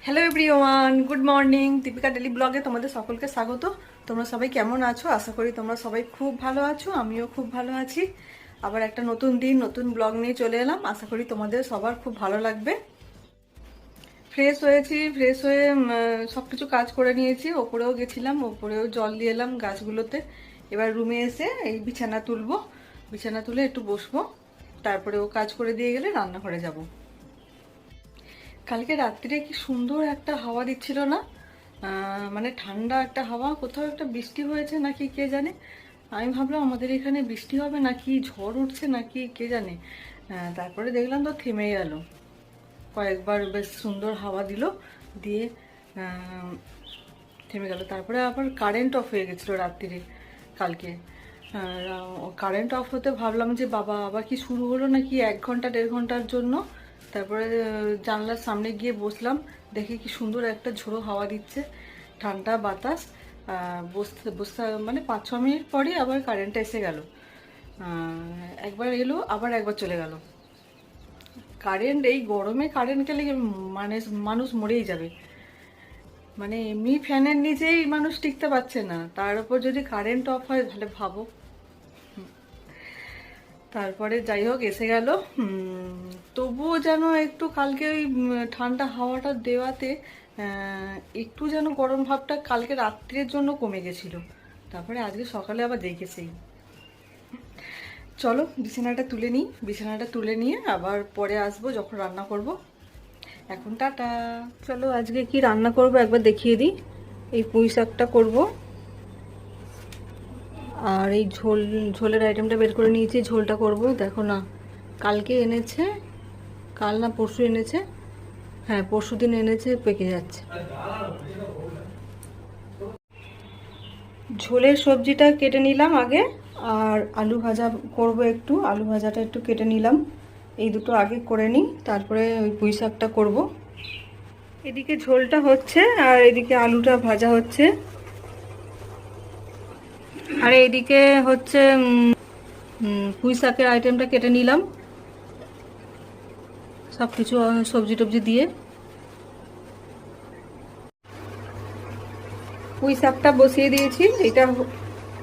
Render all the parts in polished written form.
Hello everyone, good morning. Deepika daily ব্লগে তোমাদের সকলকে স্বাগত। তোমরা সবাই কেমন আছো? আশা করি তোমরা সবাই খুব ভালো আছো, আমিও খুব ভালো আছি। আবার একটা নতুন দিন, নতুন ব্লগ নিয়ে চলে এলাম। আশা করি তোমাদের সবার খুব ভালো লাগবে। ফ্রেশ হয়েছি, ফ্রেশ হয়ে সব কিছু কাজ করে নিয়েছি। ওপরেও গেছিলাম, ওপরেও জল দিয়ে এলাম গাছগুলোতে। এবার রুমে এসে এই বিছানা তুলবো, বিছানা তুলে একটু বসবো, তারপরে ও কাজ করে দিয়ে গেলে রান্নাঘরে যাবো। কালকে রাত্রিরে কি সুন্দর একটা হাওয়া দিচ্ছিল না? মানে ঠান্ডা একটা হাওয়া। কোথাও একটা বৃষ্টি হয়েছে নাকি কে জানে। আমি ভাবলাম আমাদের এখানে বৃষ্টি হবে নাকি ঝড় উঠছে নাকি কে জানে। তারপরে দেখলাম তো থেমে গেল। কয়েকবার বেশ সুন্দর হাওয়া দিল, দিয়ে থেমে গেল। তারপরে আবার কারেন্ট অফ হয়ে গেছিলো রাত্রিরে কালকে। কারেন্ট অফ হতে ভাবলাম যে বাবা আবার কি শুরু হলো নাকি 1 ঘন্টা 1.5 ঘন্টার জন্য। তারপরে জানলার সামনে গিয়ে বসলাম, দেখি কি সুন্দর একটা ঝোড়ো হাওয়া দিচ্ছে, ঠান্ডা বাতাস। বসতে বসতে মানে 5-6 মিনিট পরই আবার কারেন্টটা এসে গেল। একবার এলো, আবার একবার চলে গেল। কারেন্ট এই গরমে কারেন্ট গেলে মানে মানুষ মরেই যাবে। মানে এমনি ফ্যানের নিচেই মানুষ টিকতে পারছে না, তার উপর যদি কারেন্ট অফ হয় তাহলে ভাবো। তারপরে যাই হোক এসে গেল। তবুও যেন একটু কালকে ওই ঠান্ডা হাওয়াটা দেওয়াতে একটু যেন গরম ভাবটা কালকে রাত্রের জন্য কমে গেছিল। তারপরে আজকে সকালে আবার দেখেছি। চলো বিছানাটা তুলে নিই, বিছানাটা তুলে নিয়ে আবার পরে আসবো যখন রান্না করব। এখন টাটা। চলো আজকে কি রান্না করব একবার দেখিয়ে দিই। এই পুঁই শাকটা করবো, আর এই ঝোলের আইটেমটা বের করে নিয়েছি, ঝোলটা করব। দেখো না, কালকে এনেছে, কাল না পরশু এনেছে, হ্যাঁ পরশু দিন এনেছে, পেকে যাচ্ছে। ঝোলের সবজিটা কেটে নিলাম আগে, আর আলু ভাজা করব, একটু আলু ভাজাটা একটু কেটে নিলাম। এই দুটো আগে করে নিই, তারপরে ওই পুঁই শাকটা করব। এদিকে ঝোলটা হচ্ছে আর এদিকে আলুটা ভাজা হচ্ছে, আর এইদিকে হচ্ছে পুঁই শাকের আইটেমটা কেটে নিলাম সব কিছু সবজি টবজি দিয়ে। পুঁই শাকটা বসিয়ে দিয়েছি, এটা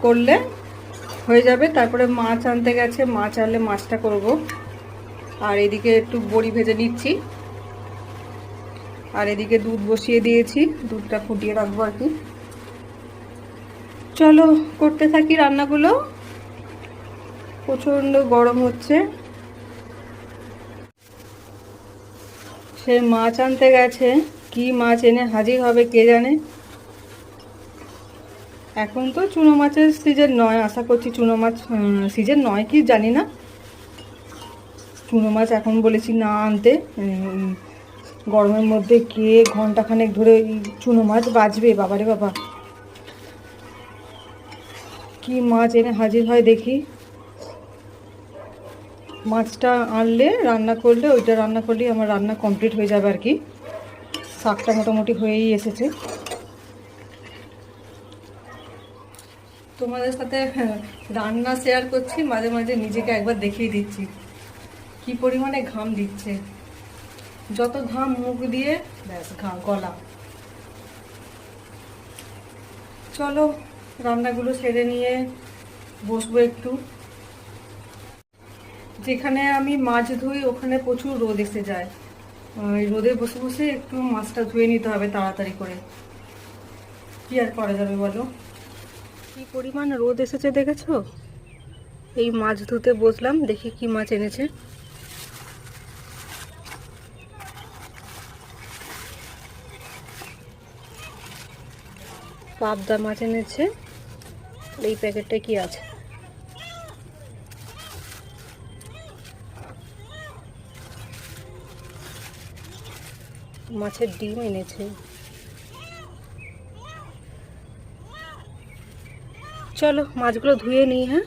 করলে হয়ে যাবে। তারপরে মাছ আনতে গেছে, মাছ আনলে মাছটা করব। আর এদিকে একটু বড়ি ভেজে নিচ্ছি, আর এদিকে দুধ বসিয়ে দিয়েছি, দুধটা ফুটিয়ে রাখবো আর কি। চলো করতে থাকি রান্নাগুলো। প্রচণ্ড গরম হচ্ছে। সে মাছ আনতে গেছে, কি মাছ এনে হাজির হবে কে জানে। এখন তো চুনো মাছের সিজন নয়, আশা করছি চুনো মাছ সিজন নয় কি জানি না। চুনো মাছ এখন বলেছি না আনতে। গরমের মধ্যে কে ঘন্টাখানেক ধরে চুনো মাছ বাজবে, বাবারে বাবা। কি মাছ এনে হাজির হয় দেখি। মাছটা আনলে রান্না করলে, ওইটা রান্না করলেই আমার রান্না কমপ্লিট হয়ে যাবে আর কি। শাকটা মোটামুটি হয়েই এসেছে। তোমাদের সাথে রান্না শেয়ার করছি, মাঝে মাঝে নিজেকে একবার দেখিয়ে দিচ্ছি কি পরিমাণে ঘাম দিচ্ছে। যত ঘাম মুখ দিয়ে ব্যাস ঘাম গলা। চলো রান্নাগুলো সেরে নিয়ে বসবো একটু। যেখানে আমি মাছ ধুই ওখানে প্রচুর রোদ এসে যায়। ওই রোদে বসে বসে একটু মাছটা ধুয়ে নিতে হবে তাড়াতাড়ি করে, কি আর করা যাবে বলো। কি পরিমাণ রোদ এসেছে দেখেছো। এই মাছ ধুতে বসলাম, দেখি কি মাছ এনেছে। পাবদা মাছ এনেছে। এই প্যাকেটটা কি আছে, মাছের ডিম এনেছে। চলো মাছগুলো ধুয়ে নিই। হ্যাঁ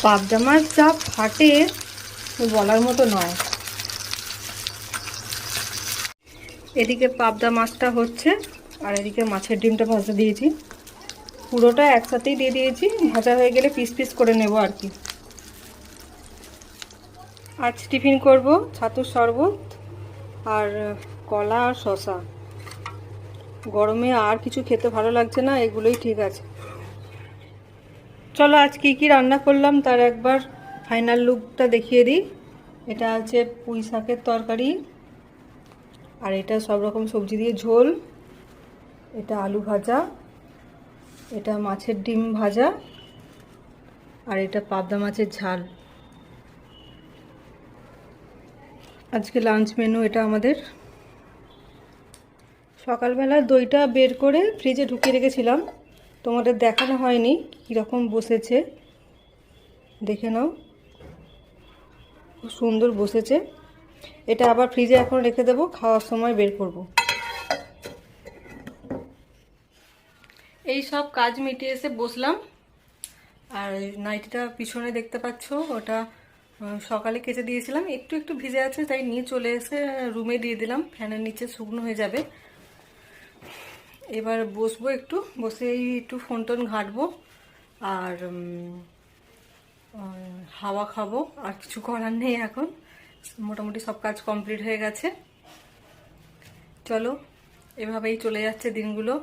পাবদা মাছ যা ফাটে বলার মতো নয়। এদিকে পাবদা মাছটা হচ্ছে, আর এদিকে মাছের ডিমটা ভাজতে দিয়েছি। পুরোটা একসাথেই দিয়ে দিয়েছি, ভাজা হয়ে গেলে পিস পিস করে নেব আর কি। আজ টিফিন করব ছাতুর শরবত আর কলা আর শসা। গরমে আর কিছু খেতে ভালো লাগছে না, এগুলোই ঠিক আছে। চলো আজ কি কি রান্না করলাম তার একবার ফাইনাল লুকটা দেখিয়ে দিই। এটা আছে পুঁই শাকের তরকারি, আর এটা সব রকম সবজি দিয়ে ঝোল, এটা আলু ভাজা, এটা মাছের ডিম ভাজা, আর এটা পাবদা মাছের ঝাল। আজকে লাঞ্চ মেনু এটা আমাদের। সকালবেলা দইটা বের করে ফ্রিজে ঢুকিয়ে রেখেছিলাম, তোমাদের দেখানো হয়নি কীরকম বসেছে, দেখে নাও, খুব সুন্দর বসেছে। এটা আবার ফ্রিজে এখন রেখে দেবো, খাওয়ার সময় বের করব। এই সব কাজ মিটিয়ে এসে বসলাম। আর নাইটিটা পিছনে দেখতে পাচ্ছ, ওটা সকালে কেচে দিয়েছিলাম, একটু একটু ভিজে আছে, তাই নিয়ে চলে এসে রুমে দিয়ে দিলাম, ফ্যানের নিচে শুকনো হয়ে যাবে। এবার বসবো, একটু বসে একটু ফোন টোন ঘাঁটবো আর হাওয়া খাবো। আর কিছু করার নেই, এখন মোটামুটি সব কাজ কমপ্লিট হয়ে গেছে। চলো, এভাবেই চলে যাচ্ছে দিনগুলো।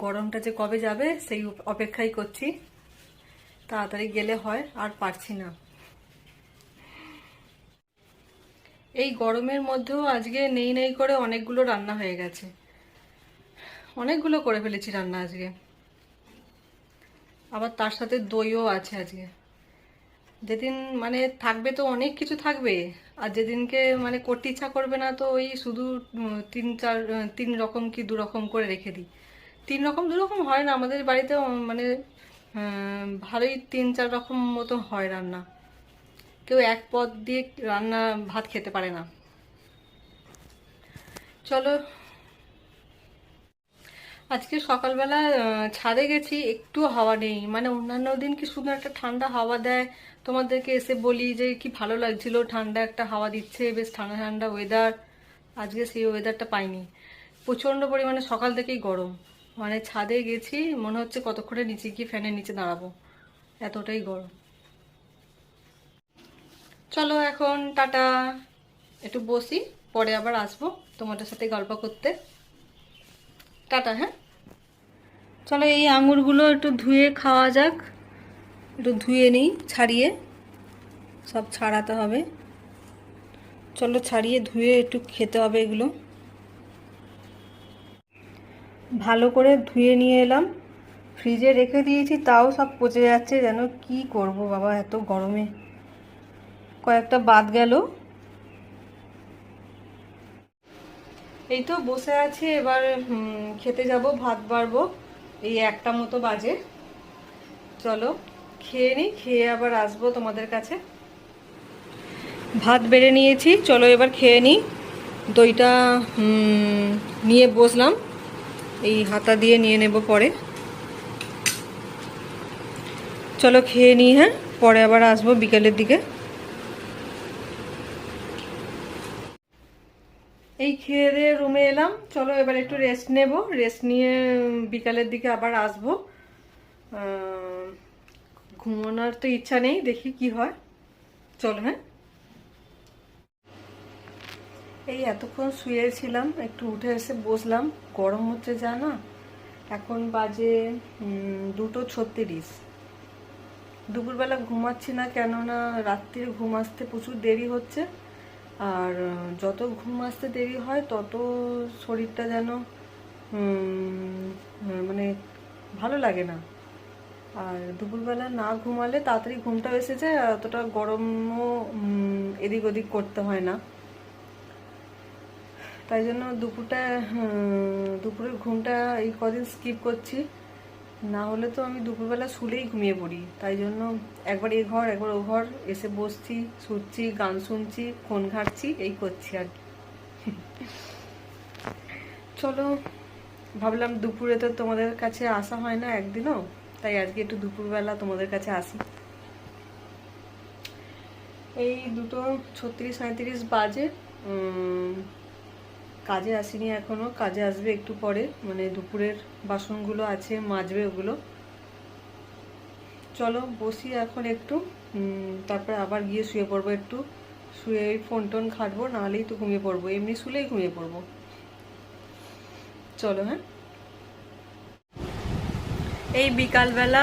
গরমটা যে কবে যাবে সেই অপেক্ষাই করছি, তাড়াতাড়ি গেলে হয়, আর পারছি না। এই গরমের মধ্যেও আজকে নেই নেই করে অনেকগুলো রান্না হয়ে গেছে, অনেকগুলো করে ফেলেছি রান্না আজকে। আবার তার সাথে দইও আছে আজকে। যেদিন মানে থাকবে তো অনেক কিছু থাকবে, আর যেদিনকে মানে করতে ইচ্ছা করবে না তো ওই শুধু তিন রকম কি দু রকম করে রেখে দিই। তিন রকম দু রকম হয় না আমাদের বাড়িতে, মানে ভালোই 3-4 রকম মতো হয় রান্না। কেউ এক পদ দিয়ে রান্না ভাত খেতে পারে না। চলো, আজকে সকালবেলা ছাদে গেছি, একটু হাওয়া নেই। মানে অন্যান্য দিন কি সুন্দর একটা ঠান্ডা হাওয়া দেয়, তোমাদেরকে এসে বলি যে কি ভালো লাগছিল, ঠান্ডা একটা হাওয়া দিচ্ছে, বেশ ঠান্ডা ঠান্ডা ওয়েদার। আজকে সেই ওয়েদারটা পাইনি, প্রচণ্ড পরিমাণে সকাল থেকেই গরম। মানে ছাদে গেছি, মনে হচ্ছে কতক্ষণে নিচে গিয়ে ফ্যানের নিচে দাঁড়াবো, এতটাই গরম। চলো এখন টাটা, একটু বসি, পরে আবার আসবো তোমাদের সাথে গল্প করতে। টাটা, হ্যাঁ। চলো এই আঙুরগুলো একটু ধুয়ে খাওয়া যাক, একটু ধুয়ে নিই, ছাড়িয়ে সব ছাড়াতে হবে। চলো ছাড়িয়ে ধুয়ে একটু খেতে হবে এগুলো। ভালো করে ধুয়ে নিয়ে এলাম, ফ্রিজে রেখে দিয়েছি, তাও সব পচে যাচ্ছে, যেন কি করব বাবা এত গরমে। কয়েকটা বাদ গেল। এই তো বসে আছি, এবার খেতে যাব, ভাত বাড়বো, এই 1টা মতো বাজে। চলো খেয়ে নিই, খেয়ে আবার আসবো তোমাদের কাছে। ভাত বেড়ে নিয়েছি, চলো এবার খেয়ে নিই। দইটা নিয়ে বসলাম, এই হাতা দিয়ে নিয়ে নেব পরে। চলো খেয়ে নিই, হ্যাঁ, পরে আবার আসবো বিকেলের দিকে। এই খেয়ে দিয়ে রুমে এলাম, চলো এবার একটু রেস্ট নেব, রেস্ট নিয়ে বিকালের দিকে আবার আসবো। ঘুমানোর তো ইচ্ছা নেই, দেখি কি হয়। চলো, হ্যাঁ। এই এতক্ষণ শুয়েছিলাম, একটু উঠে এসে বসলাম, গরম হচ্ছে যা না। এখন বাজে 2:36। দুপুরবেলা ঘুমাচ্ছি না, কেননা রাত্রির ঘুম আসতে প্রচুর দেরি হচ্ছে। আর যত ঘুম আসতে দেরি হয় তত শরীরটা যেন মানে ভালো লাগে না। আর দুপুরবেলা না ঘুমালে তাড়াতাড়ি ঘুমটাও এসে যায়, আর অতটা গরমও এদিক ওদিক করতে হয় না। তাই জন্য দুপুরের ঘুমটা এই কদিন স্কিপ করছি, না হলে তো আমি দুপুরবেলা শুলেই ঘুমিয়ে পড়ি। তাই জন্য একবার এ ঘর একবার ও ঘর এসে বসছি, শুচ্ছি, গান শুনছি, ফোন ঘাঁটছি, এই করছি আর কি। চলো, ভাবলাম দুপুরে তো তোমাদের কাছে আসা হয় না একদিনও, তাই আজকে একটু দুপুরবেলা তোমাদের কাছে আসি। এই 2:36-37 বাজে। কাজে আসিনি এখনো, কাজে আসবে একটু পরে, মানে দুপুরের বাসনগুলো আছে মাজবে ওগুলো। চলো বসি এখন একটু, তারপরে আবার গিয়ে শুয়ে পড়বো, একটু শুয়ে ফোন টোন ঘাঁটবো, নাহলেই তো ঘুমিয়ে পড়বো, এমনি শুলেই ঘুমিয়ে পড়বো। চলো হ্যাঁ। এই বিকালবেলা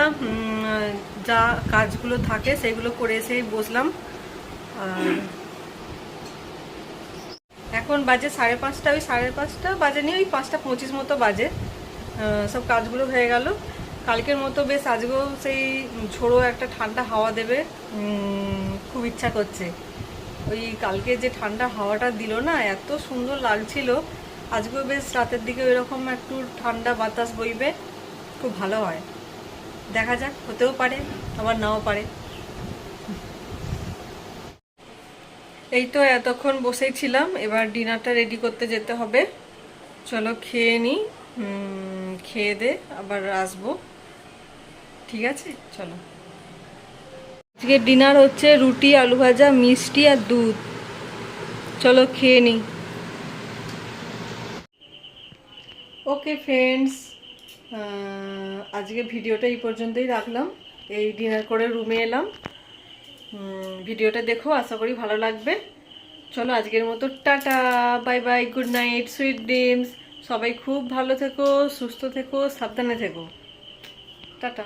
যা কাজগুলো থাকে সেগুলো করে এসেই বসলাম। আর এখন বাজে 5:30, ওই 5:30 বাজেনি, ওই 5:25 মতো বাজে। সব কাজগুলো হয়ে গেল। কালকের মতো বেশ আজকেও সেই ঝোড়ো একটা ঠান্ডা হাওয়া দেবে খুব ইচ্ছা করছে। ওই কালকে যে ঠান্ডা হাওয়াটা দিল না, এত সুন্দর লাগছিল। আজকেও বেশ রাতের দিকে ওইরকম একটু ঠান্ডা বাতাস বইবে, খুব ভালো হয়। দেখা যাক, হতেও পারে আবার নাও পারে। এই তো এতক্ষণ বসেই ছিলাম, এবার ডিনারটা রেডি করতে যেতে হবে। চলো খেয়ে নিই, খেয়ে দে আবার আসবো। ঠিক আছে চলো। আজকে ডিনার হচ্ছে রুটি, আলু ভাজা, মিষ্টি আর দুধ। চলো খেয়ে নিই। ওকে ফ্রেন্ডস, আজকে ভিডিওটা এই পর্যন্তই রাখলাম। এই ডিনার করে রুমে এলাম। ভিডিওটা দেখো, আশা করি ভালো লাগবে। চলো আজকের মতো tata, bye bye, good night, sweet dreams. সবাই খুব ভালো থেকো, সুস্থ থেকো, সাবধানে থেকো। টাটা।